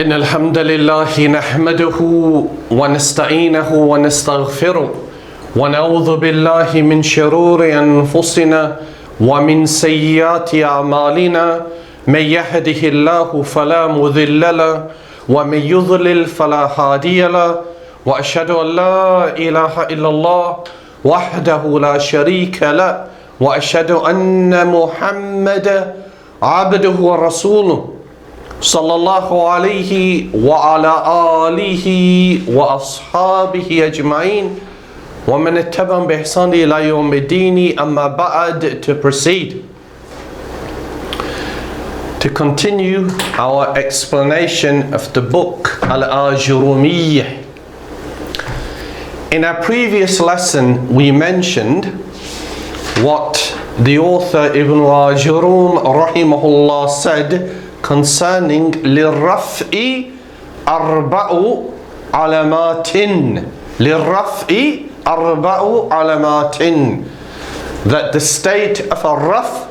إن الحمد لله نحمده ونستعينه ونستغفره ونعوذ بالله من شرور أنفسنا ومن سيئات أعمالنا من يهده الله فلا مضل له ومن يضلل فلا هادي له وأشهد أن لا إله إلا الله وحده لا شريك له وأشهد أن محمدا عبده ورسوله صلى الله عليه وعلى آله وأصحابه أجمعين ومن اتبعهم بإحسان إلى يوم الدين. أما بعد, to proceed, to continue our explanation of the book al-Ajrumiyyah. In our previous lesson we mentioned what the author Ibn al-Ajrum rahimahullah said concerning للرفع أربع علامات للرفع أربع علامات, that the state of a raf,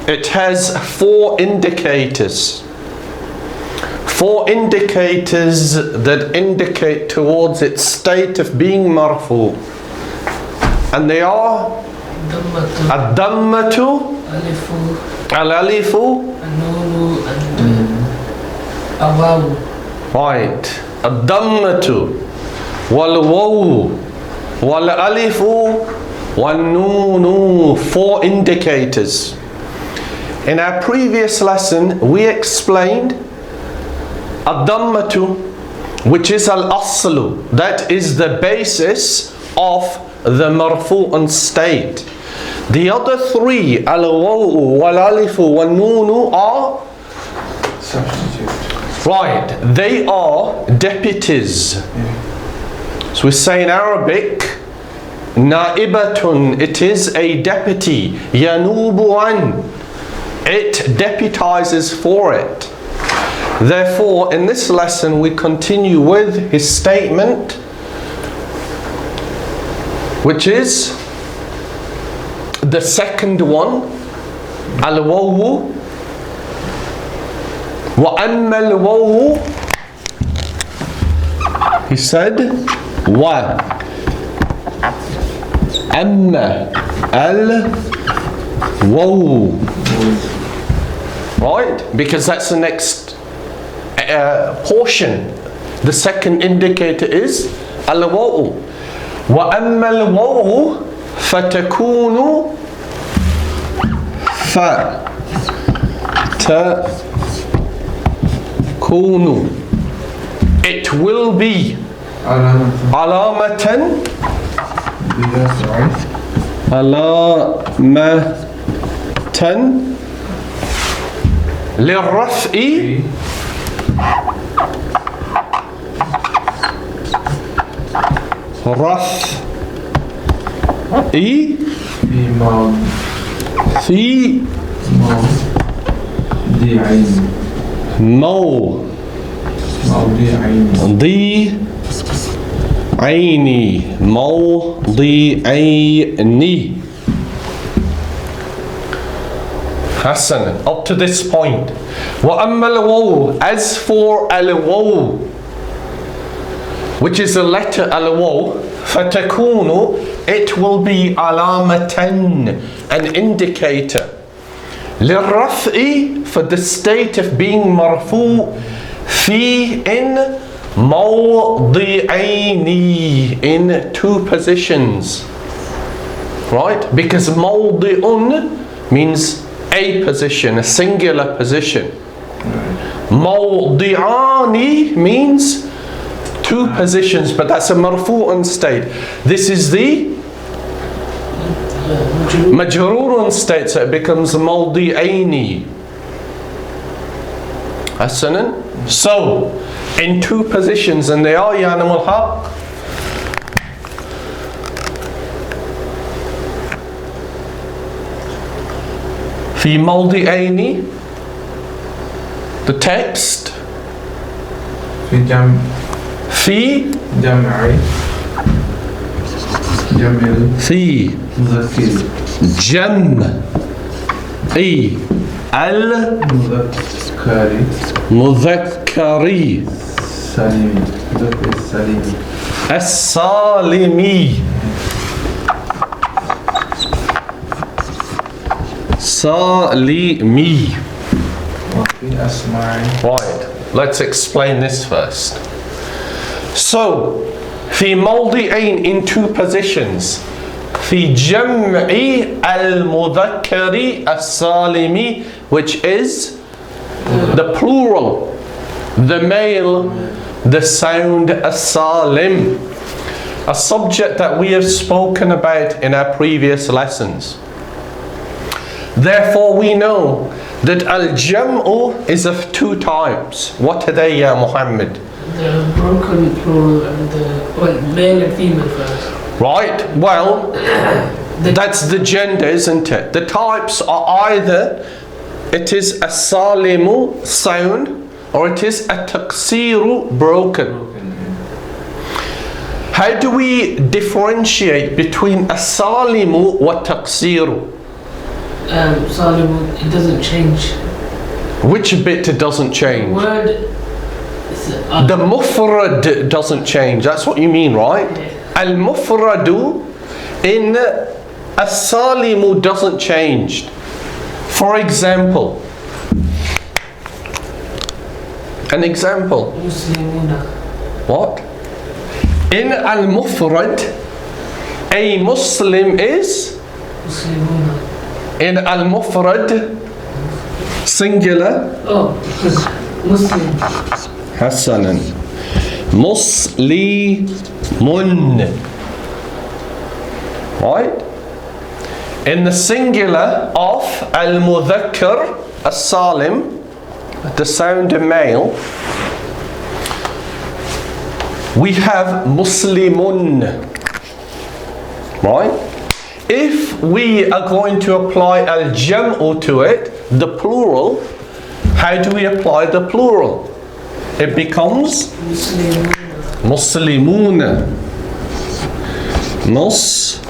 it has four indicators that indicate towards its state of being marfu, and they are الضمة الألف الواو. Right. الضمة والواو والألف والنون. Four indicators. In our previous lesson we explained الضمة, which is al-aslu, that is the basis of the marfu'un state. The other three, al-wawu, wal-alifu, wal-nunu, are Substitute. right, they are deputies. So we say in Arabic, na'ibatun, it is a deputy. Yanubu an, it deputizes for it. Therefore, in this lesson we continue with his statement, which is the second one, al-wawu. وأما الواو, he said, وأما الواو, right? Because that's the next portion. The second indicator is al-waw. وأما الواو فتكون it will be علامة للرفع في موضعين. Hassan, up to this point. وأما الواو, as for al-waw, which is the letter al-waw, فتكون, it will be علامة, an indicator. للرفع, for the state of being marfu, في, in موضعين, in two positions. Right? Because موضع means a position, a singular position. موضعان means two positions, but that's a marfu'un state. This is the majrurun state, so it becomes موضعين. Hasanan. So, in two positions, and they are Yanam al-Haq. في موضعين, the text. في جمع المذكر السالم سالمي. Right, let's explain this first. So, في موضعين in two positions. في جمع المذكر السالم, which is the plural, the male, the sound as-Salim, a subject that we have spoken about in our previous lessons. Therefore we know that al-jam'u is of two types. What are they, ya Muhammad? The broken plural and the male and female first. Right, well, that's the gender, isn't it? The types are either it is a salimu, sound, or it is a taqsiru, broken. How do we differentiate between a salimu wa taqsiru? Salimu, it doesn't change. Which bit doesn't change? Word. The mufrad doesn't change. That's what you mean, right? Al-mufradu in as-salimu doesn't change. For example, an example. Muslimuna. What? In al-mufrad, a Muslim is? Muslimuna. In al-mufrad, singular? Oh, Muslim. Hasanan. Muslimun. Right? In the singular of al-mudhakkar, as-salim, the sound male, we have muslimun. Right? If we are going to apply al-jam'u to it, the plural, how do we apply the plural? It becomes muslimuna. Muslimuna.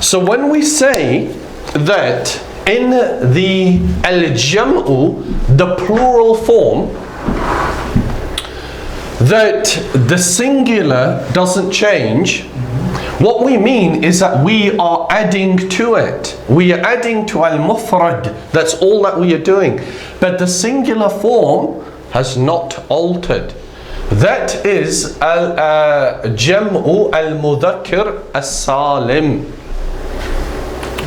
So when we say that in the al-jam'u, the plural form, that the singular doesn't change, what we mean is that we are adding to it. We are adding to al-mufrad. That's all that we are doing. But the singular form has not altered. That is al-jam'u al-mudhakkar as-salim.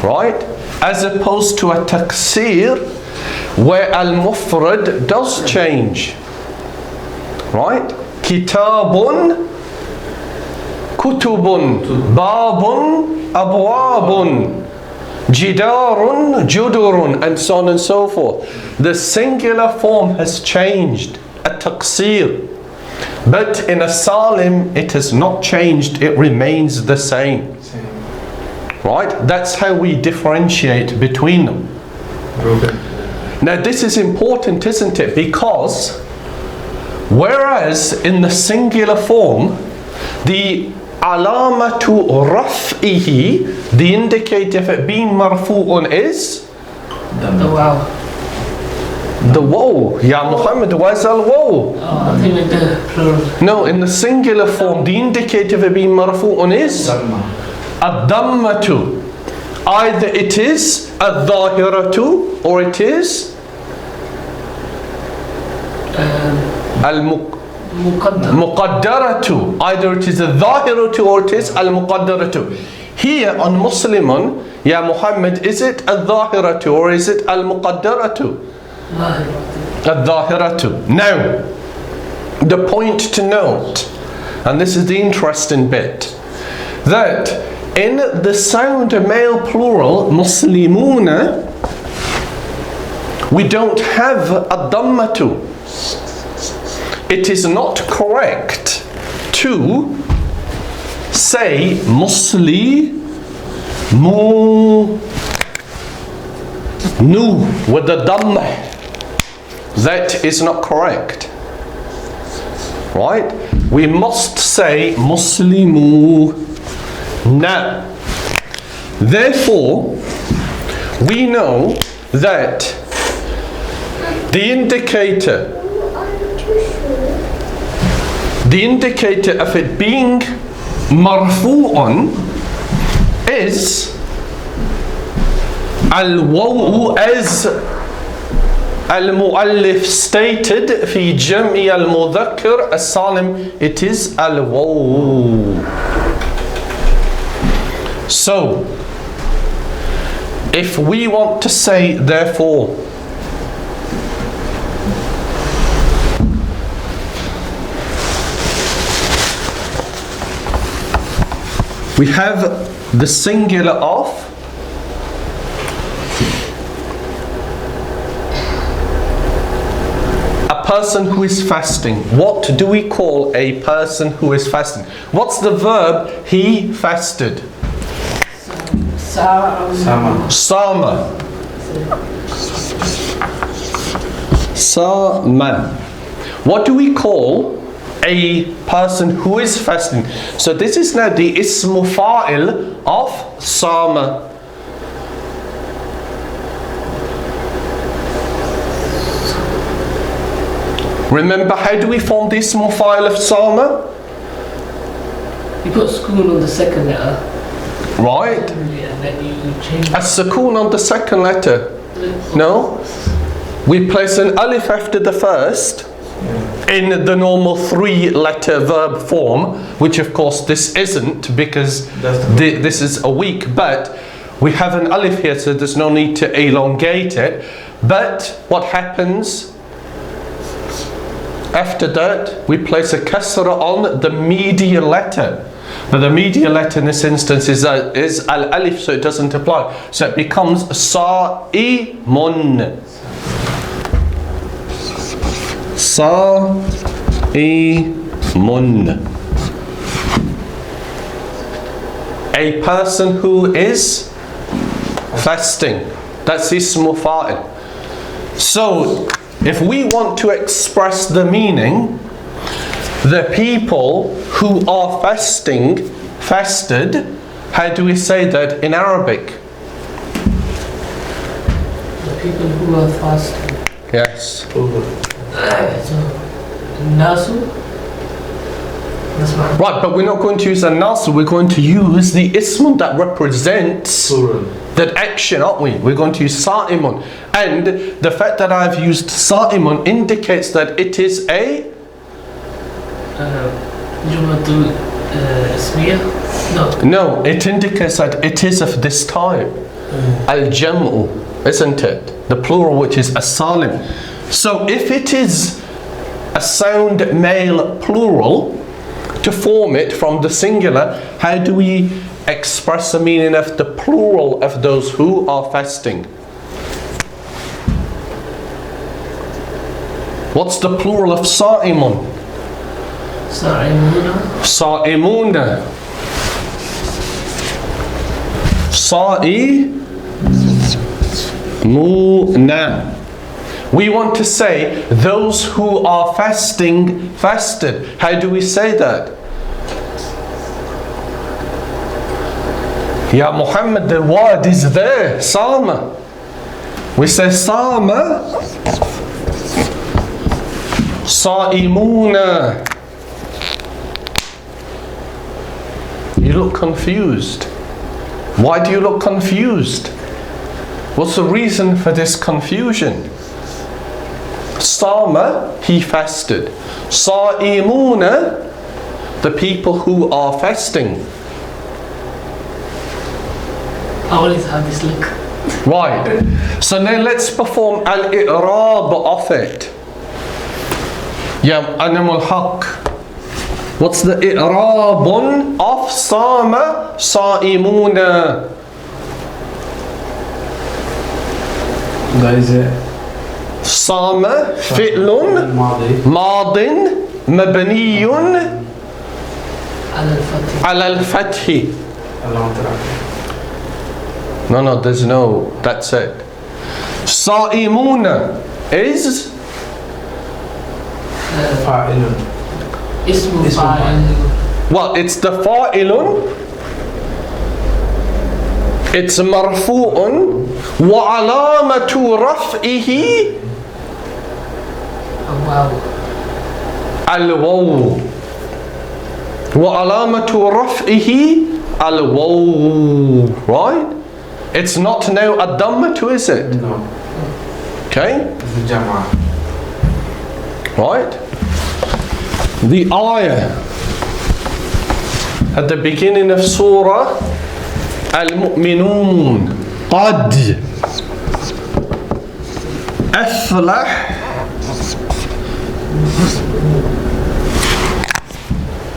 Right? As opposed to a taksir, where al-mufrad does change. Right? Kitabun, kutubun, babun, abwabun, jidarun, judurun, and so on and so forth. The singular form has changed, a taqsir. But in a salim, it has not changed, it remains the same. Right? That's how we differentiate between them. Now this is important, isn't it? Because whereas in the singular form, the alamatu raf'ihi, the indicator of it being marfu'un is? The wow. The waw. Ya Muhammad, where's al-waw? I think with the plural. No, in the singular form, the indicator of it being marfu'un is? Ad-dammatu. Either it is al-dhahiratu or it is? Al-muqaddaratu. Either it is al-dhahiratu or it is al-muqaddaratu. Here on Muslimun, Ya Muhammad, is it al-dhahiratu or is it al-muqaddaratu? Al-dhahiratu. Now, the point to note, and this is the interesting bit, that in the sound male plural, muslimuna, we don't have a dammatu. It is not correct to say muslimu nu with the dammah. That is not correct. Right? We must say muslimu na. Therefore, we know that the indicator of it being marfu'un is al-waw, as al-mu'allif stated في جمع المذكر السالم, it is al-waw. So if we want to say therefore, we have the singular of a person who is fasting. What do we call a person who is fasting? What's the verb he fasted? Sama. Sama. What do we call a person who is fasting? So this is now the ismu fa'il of sama. Remember, how do we form the ismu fa'il of sama? You put school on the second letter. Right. And then you change As-Sakun on the second letter. No. We place an alif after the first in the normal 3-letter verb form, which of course this isn't, because this is a weak, but we have an alif here, so there's no need to elongate it. But what happens after that? We place a kasra on the medial letter. But the medial letter in this instance is al-alif, so it doesn't apply. So it becomes sa'imun. Sa'imun. A person who is fasting. That's ismu fa'il. So if we want to express the meaning, the people who are fasting, fasted, how do we say that in Arabic? the people who are fasting. Yes. Nasu? Right, but we're not going to use a nasu, we're going to use the ism that represents that action, aren't we? We're going to use sa'imun. And the fact that I've used sa'imun indicates that it is a no, it indicates that it is of this type. Al-jam'u, isn't it? The plural, which is as-Salim. So if it is a sound male plural, to form it from the singular, how do we express the meaning of the plural of those who are fasting? What's the plural of sa'imun? Sa'imuna. Sa'imuna. We want to say those who are fasting, fasted. How do we say that? Ya Muhammad, the word is there, Sama. We say Sama, Sa'imuna. You look confused. Why do you look confused? What's the reason for this confusion? Sama, he fasted. Sa'imuna, the people who are fasting. I always have this look. Right. So now let's perform al-i'rab of it. Ya Anamul Haq. What's the i'rabun of Sama, Sa'imuna? That is it. صام فعل ماض مبني على الفتح. No, there's no, that's it. صائمون is فاعل. اسم فاعل. well, it's the fa'ilun It's مرفوع وعلامة رفعه الواو وعلامة رفعه الواو. Right? It's not now a dhammatu, is it? No. Okay? It's a jama. Right? The ayah at the beginning of Surah Al-Mu'minun. قد أفلح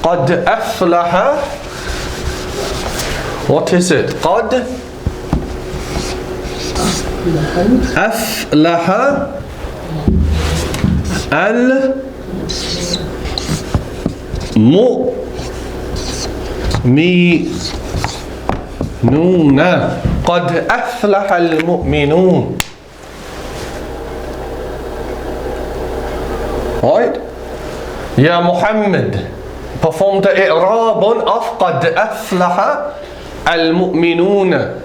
قد أفلح. What is it? قد أفلح المؤمنون. قد أفلح المؤمنون. Right? يا محمد perform the إعراب of قد أفلح المؤمنون.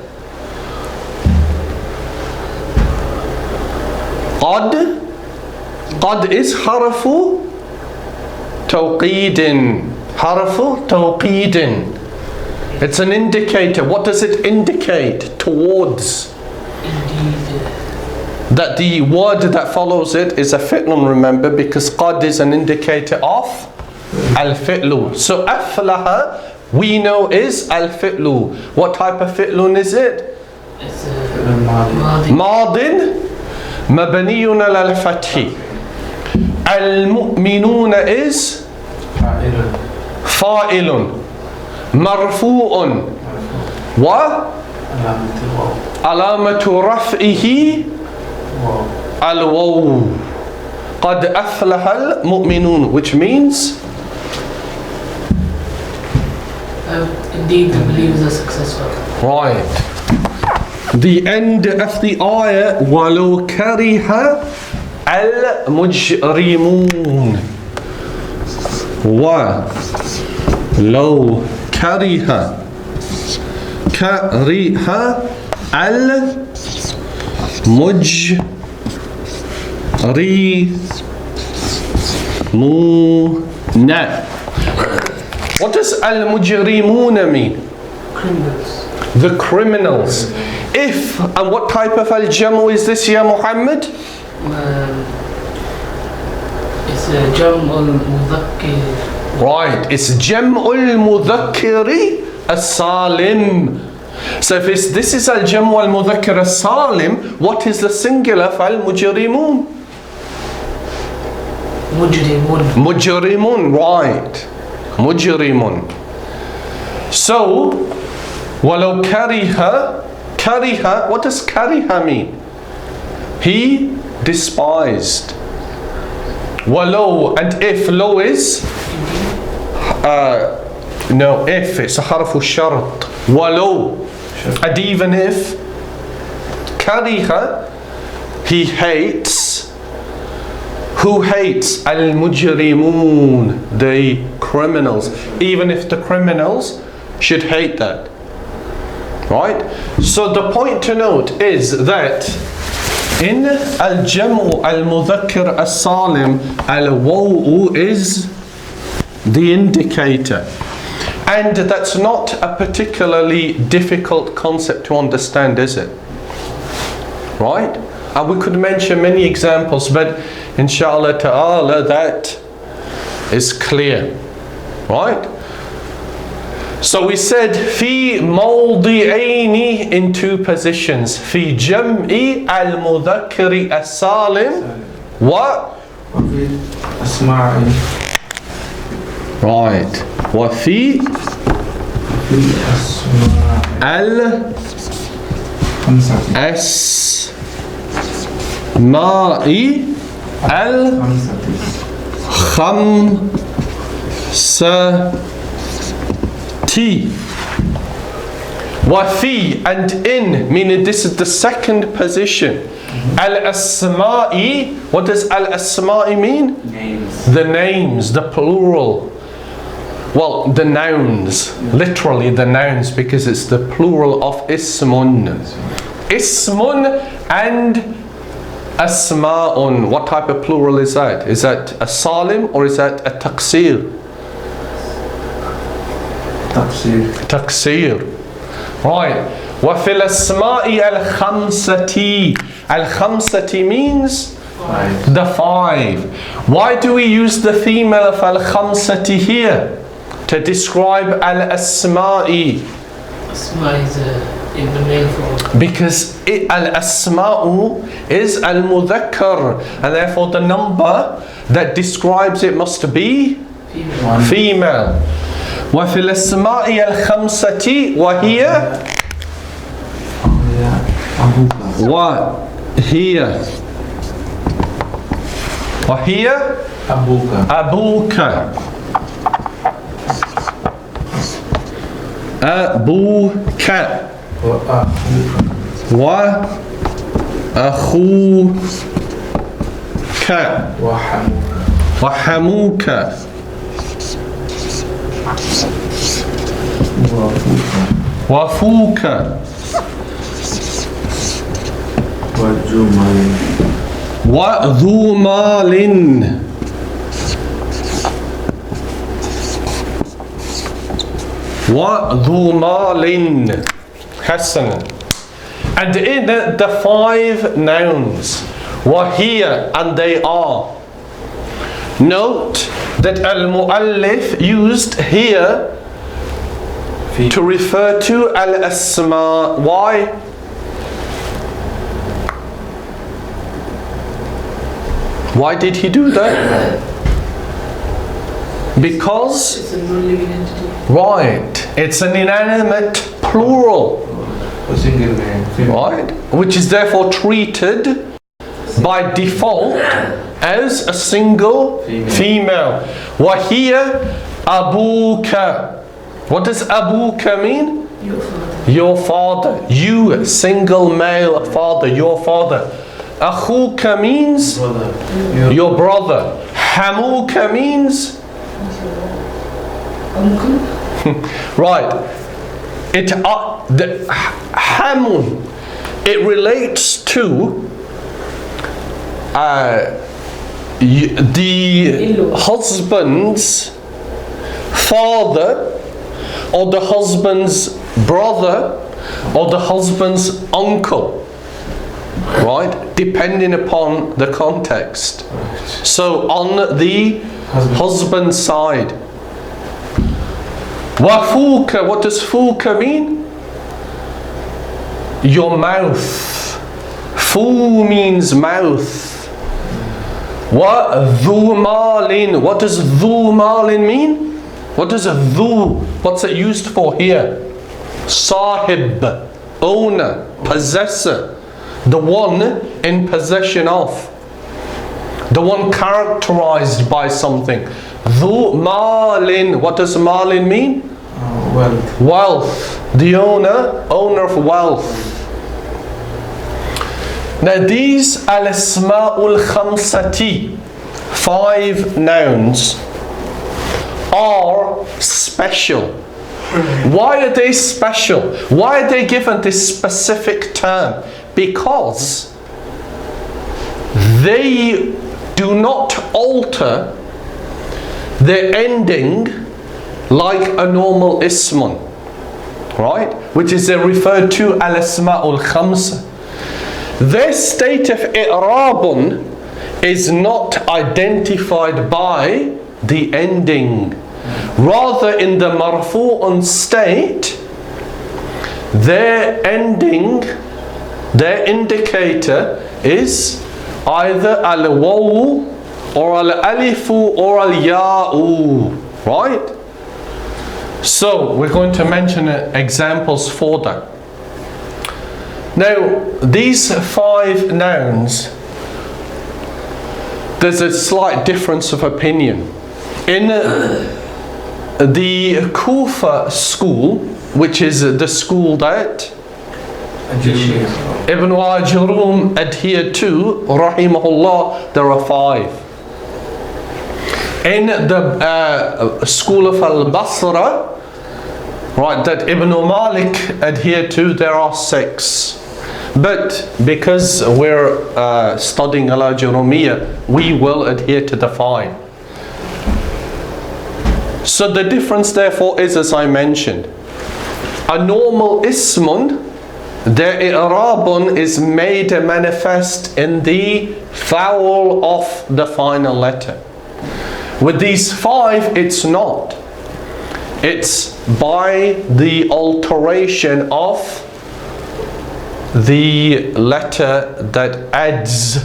قد is حرف توقيد. حرف توقيد. It's an indicator. What does it indicate towards? That the word that follows it is a fi'lun, remember, because qad is an indicator of al-fi'lu. So aflaha we know is al-fi'lu. What type of fi'lun is it? It's Madin mabniyun al-fathi. Al-mu'minuna is fa'ilun marfu'un wa alamatu raf'ihi al-waw. قد أفلح المؤمنون, which means indeed the believers are successful. right. The end of the ayah وَلَوْ كَرِهَ الْمُجْرِمُونَ. وَلَوْ كَرِهَ الْمُجْرِمُونَ. What does al-mujrimuna mean? Criminals. The criminals. If, and what type of al-jamu is this, ya Muhammad? It's a jam'ul mudhakkir. Right, it's jam'ul mudhakkiri as-salim. So if this is al-jamu al-mudhakkir as-salim, what is the singular for al-mujrimun? Mujrimun. Mujrimun, right. Mujrimun. So, walau kariha, what does kariha mean? He despised. Walau, and if, low is no, if it's a harfu shart. Walau, and even if kariha, he hates. Who hates? Al-mujrimun, the criminals. Even if the criminals should hate that. Right? So the point to note is that in al-jam'u al-mudhakkir as-salim, al-wawu is the indicator. And that's not a particularly difficult concept to understand, is it? Right? And we could mention many examples, but inshallah ta'ala that is clear. Right? So we said fi موضعين in two positions. في جمع المذكر السالم وفي الأسماء. right. وفي الأسماء الخمسة. Wafi, and in, meaning this is the second position. Al-Asma'i, what does Al-Asma'i mean? Names. The names, the plural. Well, the nouns, literally the nouns, because it's the plural of ismun. Ismun and asma'un. What type of plural is that? Is that a salim or is that a taqsir? Taqsir. Right. وفي الأسماء الخمسة. Al-Khamsati means the five. Why do we use the female of al-Khamsati here? To describe al-Asma'i. Asma is in the male form. Because al-Asma'u is al-Mudhakkar, and therefore the number that describes it must be female. وفي الأسماء الخمسة وهي وهي أبوك أبوك وأخوك وحموك وفوك وذو مال وذو مال حسنا. And in the five nouns, وهي, and they are. Note that al-mu'allif used here to refer to al-asma. Why? Why did he do that? Because It's a non-living entity. right, it's an inanimate plural, A single name. right, which is therefore treated by default as a single female. وَهِيَ أَبُوكَ. What does Abuka mean? Your father. Your father. You, single male father, your father. Akhuka means Brother. your brother. Hamuka means Uncle. right. It the hamun. It relates to the husband's father, or the husband's brother, or the husband's uncle, right? Depending upon the context. So on the husband's side. Wafooka, what does fooka mean? Your mouth. Fu means mouth. Dhu malin. What does dhu malin mean? What does a dhu, what's it used for here? Sahib, owner, possessor, the one in possession of, the one characterized by something. Dhu malin, what does malin mean? Wealth. Wealth, the owner of wealth. Now these al-Asma'ul Khamsati, five nouns, are special. Why are they special? Why are they given this specific term? Because they do not alter their ending like a normal ismun, right? Which is referred to al-Asma'ul Khamsa. Their state of i'rabun is not identified by the ending. Rather, in the marfu'un state, their ending, their indicator is either al-waw or al-alifu or al-ya'u, right? So we're going to mention examples for that. Now, these five nouns, there's a slight difference of opinion. In the Kufa school, which is the school that Ibn al-Ajrumiyyah adhered to, rahimahullah, there are five. in the school of al-Basra, right, that Ibn Malik adhered to, there are 6. But because we're studying al-Ajrumiyyah, we will adhere to the 5. So the difference therefore is, as I mentioned, a normal ismun, their i'rabun is made manifest in the vowel of the final letter. With these 5, it's not. It's by the alteration of the letter that adds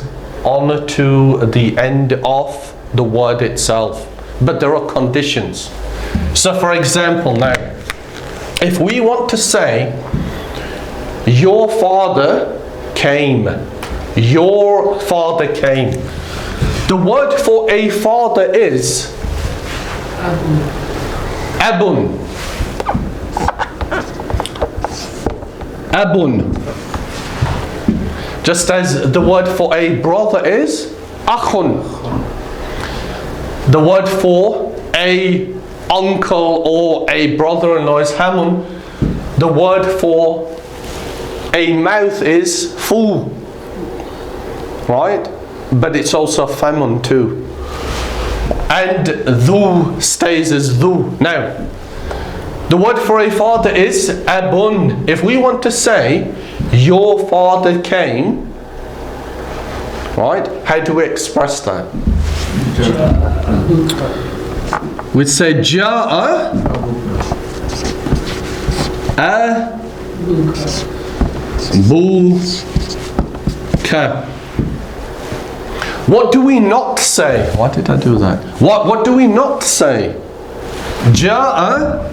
on to the end of the word itself. But there are conditions. So for example now, if we want to say, your father came, your father came, the word for a father is Abun. Abun. Just as the word for a brother is Akhun. The word for a uncle or a brother-in-law is Hamun. The word for a mouth is Fu. Right? But it's also Famun too. And Dhu stays as Dhu. Now, the word for a father is Abun. If we want to say, your father came, right? How do we express that? We'd say Ja'a Abuka. What do we not say? Why did I do that? What do we not say? Ja'a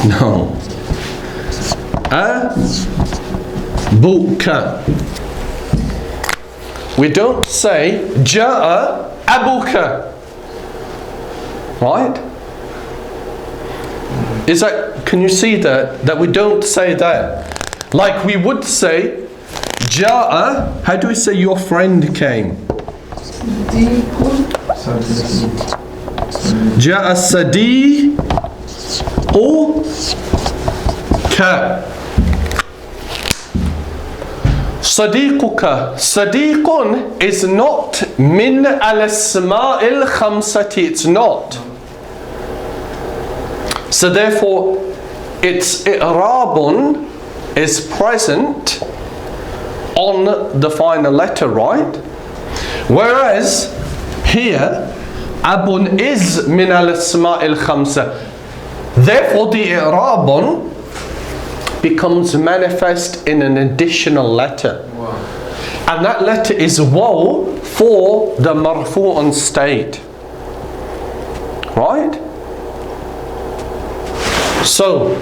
No. Abuka. We don't say Ja'a Abuka. Right? Is that, can you see that we don't say that? Like we would say Ja'a, how do we say your friend came? Ja'a Sadiquka. Sadiquka. Sadiqun is not min al-Asmaء al-Khamsati. It's not. So therefore, its i'rabun is present on the final letter, right? Whereas here, abun is min al-Asmaء al-Khamsa. Therefore, the i'rabun becomes manifest in an additional letter. Wow. And that letter is waw for the marfu'un state. Right? So,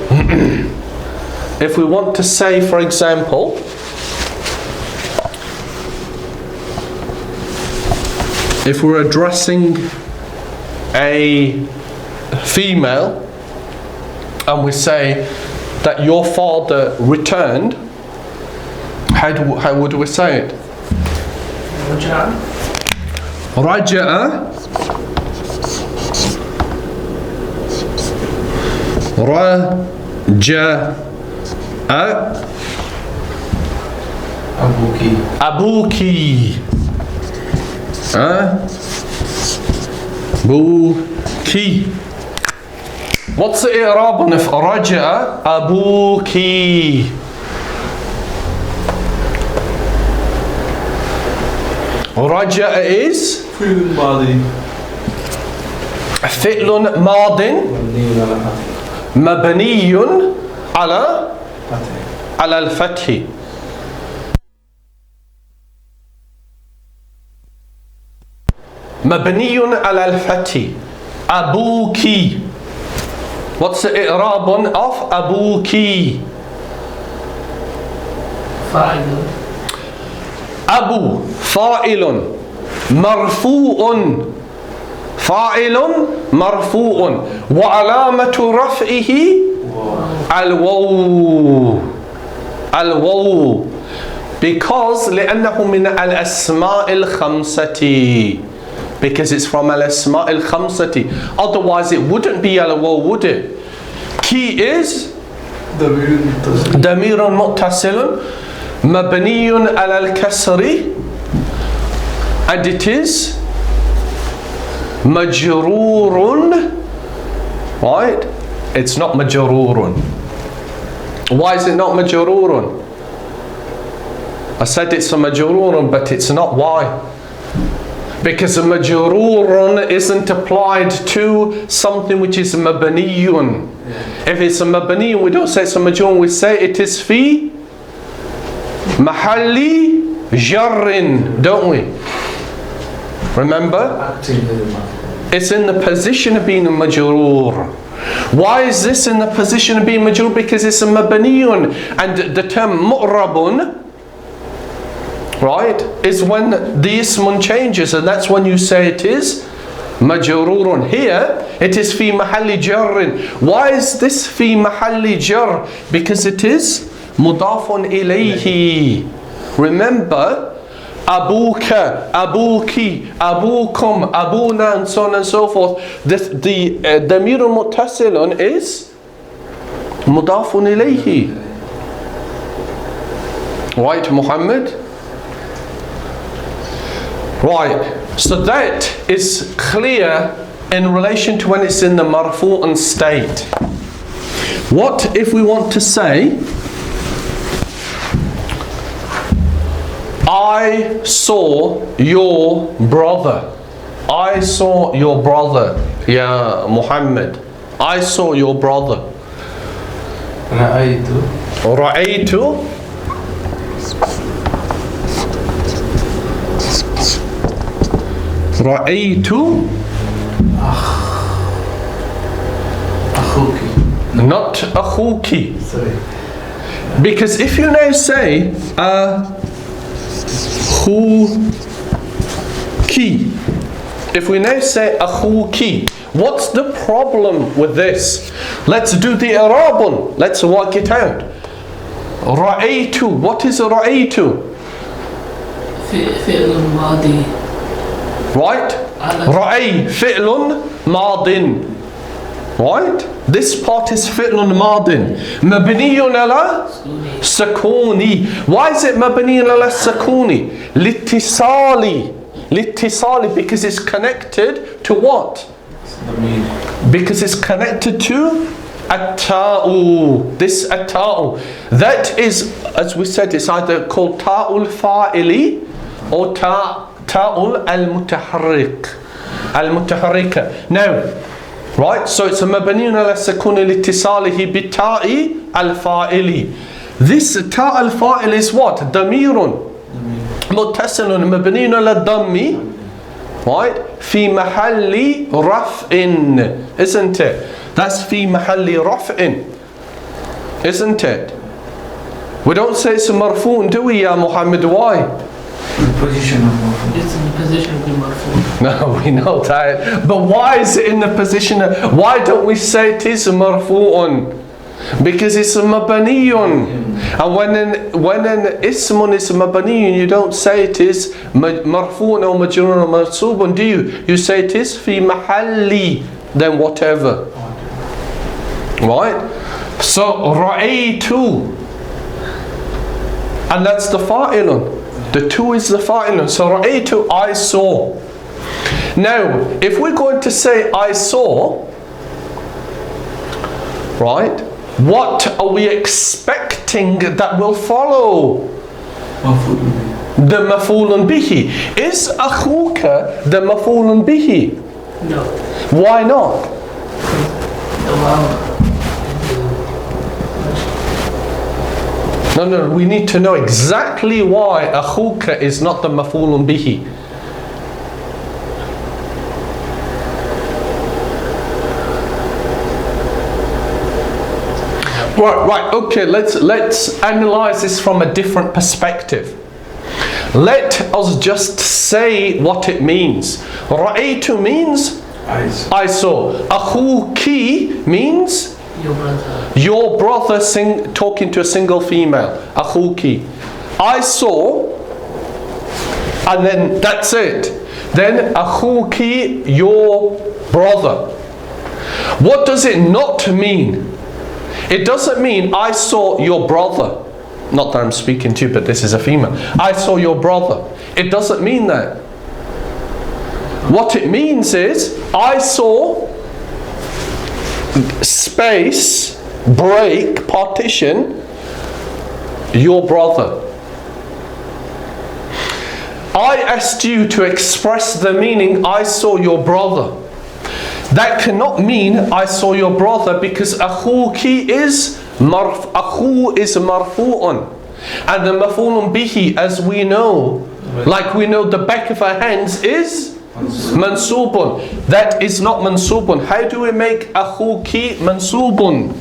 if we want to say, for example, if we're addressing a female and we say that your father returned, how would we say it? Raja'a. Raja'a. Abuki. Abuki. Abuki. What's the i'rab of Raja'a? Abuki. Raja'a is fi'lun madin mabniyun ala al-fathi. Mabniyun ala al-fathi. Abuki. What's the i'rab of Abuki? Fa'ilun. Abu, fa'ilun, marfu'un. Fa'ilun, marfu'un. Wa alamatu raf'ihi al-waw. Al-waw. Because لأنه من الأسماء الخمسة. because it's from al-Asmaء الخمسة. Otherwise it wouldn't be al-Waw, would it? Key is ضمير متصل مبني على الكسر, and it is مجرور, right? It's not مجرور. Why is it not مجرور? I said it's a مجرور, but it's not. Why? Because a مجرور isn't applied to something which is مبني. If it's a مبني, we don't say it's a مجرور, we say it is في محل جر, don't we? Remember? It's in the position of being a مجرور. Why is this in the position of being مجرور? Because it's a مبني, and the term مؤرب, right, is when the ism changes, and that's when you say it is مجرور. Here it is في محل جر. Why is this في محل جر? Because it is مضاف إليه. Remember, أبوك, أبوك, أبوكم, أبونا, and so on and so forth. The ضمير متصل is مضاف إليه. Right, Muhammad? Right, so that is clear in relation to when it's in the marfu'an state. What if we want to say, I saw your brother. I saw your brother, Ya Muhammad. I saw your brother. رأيت رأيت أخوك. not أخوك. Sorry. Because if you now say أخوك, if we now say أخوك, what's the problem with this? Let's do the i'rab. Let's work it out. رأيت, what is رأيت? فعل ماضي. Right? رأي فعل ماض. Right? This part is فعل ماض مبني على سكوني. Why is it مبني على السكوني? لاتصالي, because it's connected to what? Because it's connected to التاء. This التاء, that is, as we said, it's either called تاء الفاعل or تاء المتحركة. Now, right, so it's a مبني على السكون لاتصاله بتاء الفاعل. This تاء الفاعل is what? ضمير متصل مبني على الضم, right, في محل رفع, isn't it? That's في محل رفع, isn't it? We don't say it's a marfu', do we, Ya Muhammad? Why? Position of marfu'. It's in the position of being marfu'. No, we know that. But why is it in the position of, why don't we say it is marfu'un? Because it's a mabaniyun. And when an ismun is mabaniyun, you don't say it is marfu'un or majrurun or mansubun, do you? You say it is fi mahalli, then whatever. Right? So ra'aytu, and that's the fa'ilun. The two is the fa'ilun. So ra'aytu, I saw. Now, if we're going to say I saw, right, what are we expecting that will follow? The maf'ulun bihi. Is akhuka the maf'ulun bihi? No. Why not? The wow. No, we need to know exactly why akhuka is not the maf'ulun bihi. Right, okay, let's analyze this from a different perspective. Let us just say what it means. Ra'aytu means I saw. Akhuki means Your brother. your brother talking to a single female. Akhuki. I saw, and then that's it. Then أخوك, your brother. What does it not mean? It doesn't mean I saw your brother. Not that I'm speaking to you, but this is a female. I saw your brother. It doesn't mean that. What it means is I saw space, break, partition, your brother. I asked you to express the meaning I saw your brother. That cannot mean I saw your brother, because أخوك is أخو is marfu'un, and the maf'ulun bihi, as we know, like we know the back of our hands, is mansubun. That is not mansubun. How do we make أخوك mansubun?